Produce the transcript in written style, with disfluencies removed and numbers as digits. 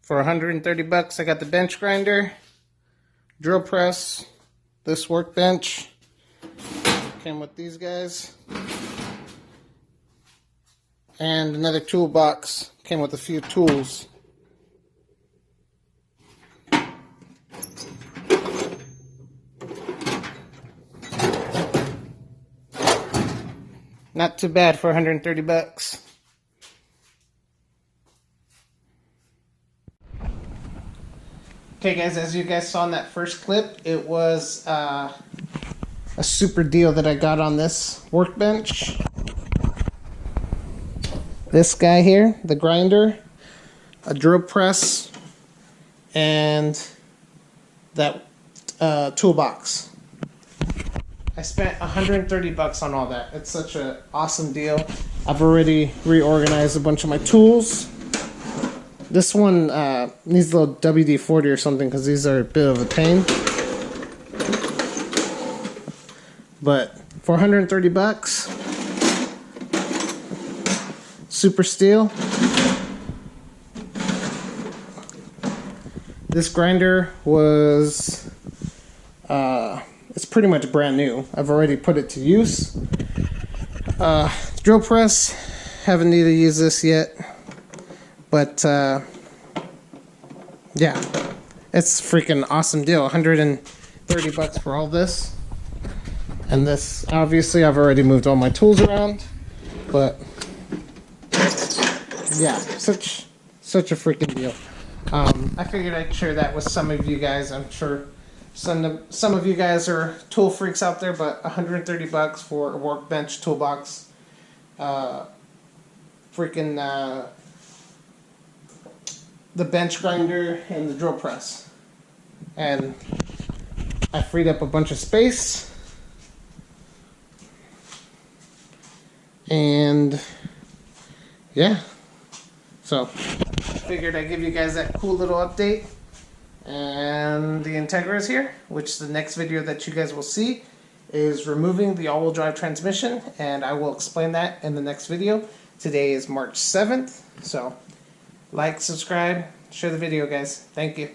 For $130, I got the bench grinder, drill press, this workbench, came with these guys, and another toolbox, came with a few tools. Not too bad for $130. Okay guys, as you guys saw in that first clip, it was a super deal that I got on this workbench. This guy here, the grinder, a drill press, and that toolbox. I spent $130 on all that. It's such an awesome deal. I've already reorganized a bunch of my tools. This one needs a little WD-40 or something because these are a bit of a pain. But for $130, super steel. This grinder was, it's pretty much brand new. I've already put it to use. Drill press, haven't needed to use this yet. But, yeah, it's a freaking awesome deal. $130 for all this. And this, obviously, I've already moved all my tools around. But, yeah, such a freaking deal. I figured I'd share that with some of you guys. I'm sure some of you guys are tool freaks out there, but $130 for a workbench, toolbox, the bench grinder and the drill press, and I freed up a bunch of space, and yeah, so figured I'd give you guys that cool little update. And the Integra is here, which the next video that you guys will see is removing the all-wheel drive transmission, and I will explain that in the next video. Today is March 7th, so like, subscribe, share the video, guys. Thank you.